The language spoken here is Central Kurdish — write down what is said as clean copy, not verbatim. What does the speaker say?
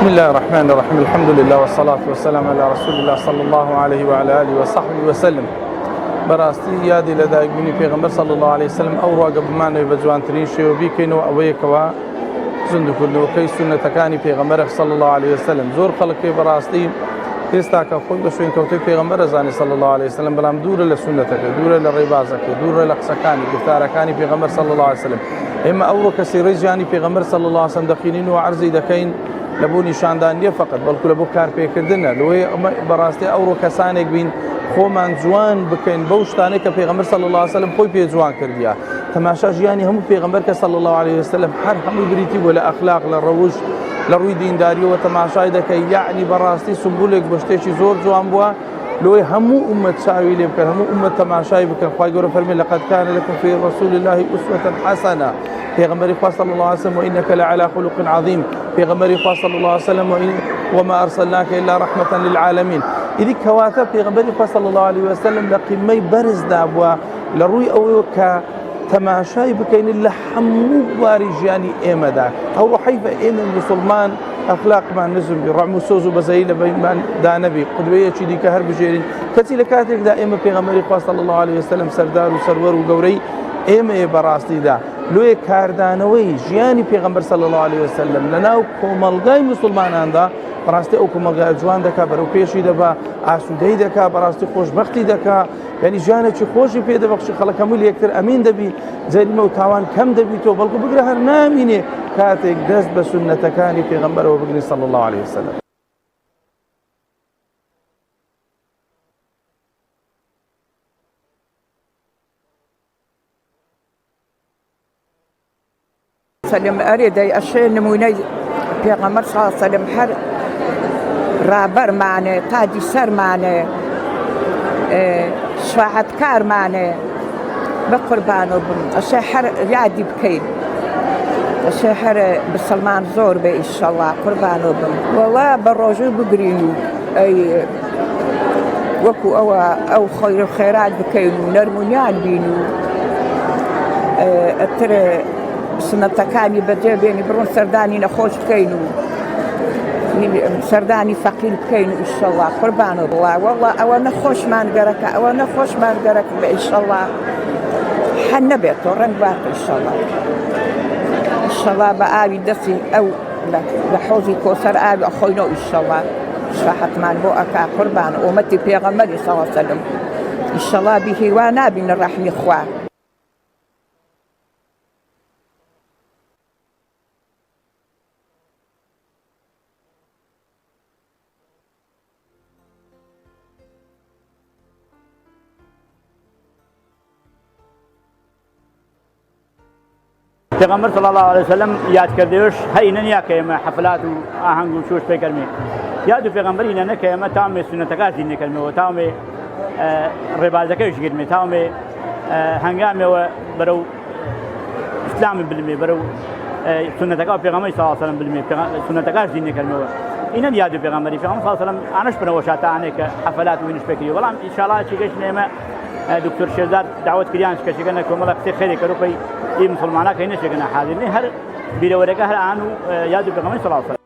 بسم الله الرحمن الرحيم. الحمد لله والصلاة والسلام على رسول الله صلى الله عليه وعلى آله وصحبه وسلم. براستي يادي لدایک بوونی پێغەمبەر صلى الله عليه وسلم ئەو ڕواگە بمانەوێت بە جوانترین شێوە بیکەینەوە ئەوەیەکەوە زیندوکردنەوەکەی سونەتەکانی پێغەمبەر صلى الله عليه وسلم. زۆر خەڵک پێی بەڕاستی ئێستا کە خۆی بە شوێن کەوتەی پێغەمبەر ئەزانێ صلى الله عليه وسلم، بەڵام دوورە لە سونەتەکە، دوورە لە ڕێبازەکە، دوورە لە قسەکانی گفتارەکانی پێغەمبەر صلى الله عليه وسلم. ئێمە ئەوڕۆ کە سیرەی ژیانی پێغەمبەر صلى الله عليه وسلم دەخینین و عەرزی دەکەین لە بۆ نیشاندانیە فقط، بەڵکو لە بۆ کارپێکردنە. لەوەی ئەمە بەڕاستی ئەوڕۆ کەسانێک بین خۆمان جوان بکەین بەو شتانەی کە پێغەمبەر صلى الله عليه وسلم خۆی پێ جوان کردیە. تەماشا ژیانی هەموو پێغەمبەر کە صلى الله عليه وسلم هەر هەمووی بریتی بووە لە ئەخلاق، لە ڕەوش، لە ڕووی دینداریەوە تەماشای دەکەی، یعنی بەڕاستی سمبولێک بە شتێکی زۆر جوان بووە. لۆی هەموو ئومەت چاوی لێ بکەن، هەموو ئومەت تەماشای بکەن. خوای گەورە فەرمێ لەقەد کان لەکم فی رسول الله ئوسوة حەسەنە. پێغەمبەری خوا صلى الله عليه وسلم وإنك لعلى خلق عظيم. پێغەمبەری خوا صلى الله عليه وسلم وما أرسلناك إلا رحمة للعالمين. ئیدی کەواتە پێغەمبەری خوا صلى الله عليه وسلم لە قیمەی بەرزدا بووە لە ڕووی ئەوەیە کە تەماشای بکەین لە هەموو بواری ژیانی ئێمەدا. ئەوڕۆ حەیفە ئێمە موسڵمان ئەخلاقمان نزم بی، ڕەحم و سۆز و بەزەیی لە بینماندا نەبی، قودوەیەکی دیکە هەر بژێرین. کەچی لە کاتێکدا ئێمە پێغەمبەری خوا صلى الله عليه وسلم سەردار و سەروەر و گەورەی ئێمەیە بەڕاستیدا. لۆیە کاردانەوەی ژیانی پێغەمبەر صلى الله عليه وسلم لەناو کۆمەڵگای موسڵماناندا بەڕاستی ئەو کۆمەلگای جوان دەکا، بەرەو پێشی دەبا، ئاسوودەی دەکا، بەڕاستی خۆشبەختی دەکا، یعنی ژیانێکی خۆشی پێ دەبەخشی، خەڵک هەمووی لە یەکتر ئەمین دەبی، جەریمە و تاوان کەم دەبیتەوە، بەڵکو بگرە هەر نامینێ کاتێک دەست بە سونەتەکانی پێغەمبەرەوە بگرین صلى الله عليه وسلم. سلم أريد أشياء نموني بيغمر صلى الله عليه وسلم حر رابر معنا تاجي سر معنا شفاعت كار معنا بقربانه أشياء حر يعدي بكين أشياء حر بسلمان زور بي إن شاء الله قربانه بم والله بالرجل بقرينو أي وكو أو خير الخيرات بكينو نرمونيان بينو أترى سنەتەکانی بەجێ بێنی بڕۆن سەردانی نەخۆش بکەین و سەردانی فەقیر بکەین و ئینشەڵڵا قوربانە بڵا وەڵڵا ئەوە نەخۆشمان گەرەکە، ئەوە نەخۆشمان گەرەکە بە ئینشەڵڵا حەن نەبێتەوە ڕەنگ باتە ئینشەڵڵا. ئینشەڵڵا بە ئاوی دەستی ئەو لە حوضی کۆسەر ئاوی ئەخۆینەوە ئینشەڵڵا شفاعەتمان بۆ ئەکا قوربانە ئومەتی پێغەمبەری صلی الله علیه وسلم. ئینشەڵڵا بیهیوا نابینە ڕەحمی خوا. پیغمبر صلی الله علیه وسلم یاد کردیش هی نیا که ما حفلات و آهنگ و شوش پیکرمی یاد پیغمبر اینا نه که ما تام سنتکات دین کلمه و تام ربازکش گرمی تام هنگام و برو اسلام بالمی برو سنتکات پیغمبر صلی الله علیه وسلم بالمی سنتکات دین کلمه اینا یاد پیغمبری پیغمبر صلی الله علیه وسلم آنش بنوشات آنه که حفلات و اینش پیکری والله ان شاء الله چیکش نیمه دکتر شهزاد دعوت کردیانش که شکن کوملا کسی خیلی کرو پی این مسلمانان که اینش شکن حاضر نه هر بیرون ورقه هر آنو یاد پیغمبر صلی الله علیه وسلم.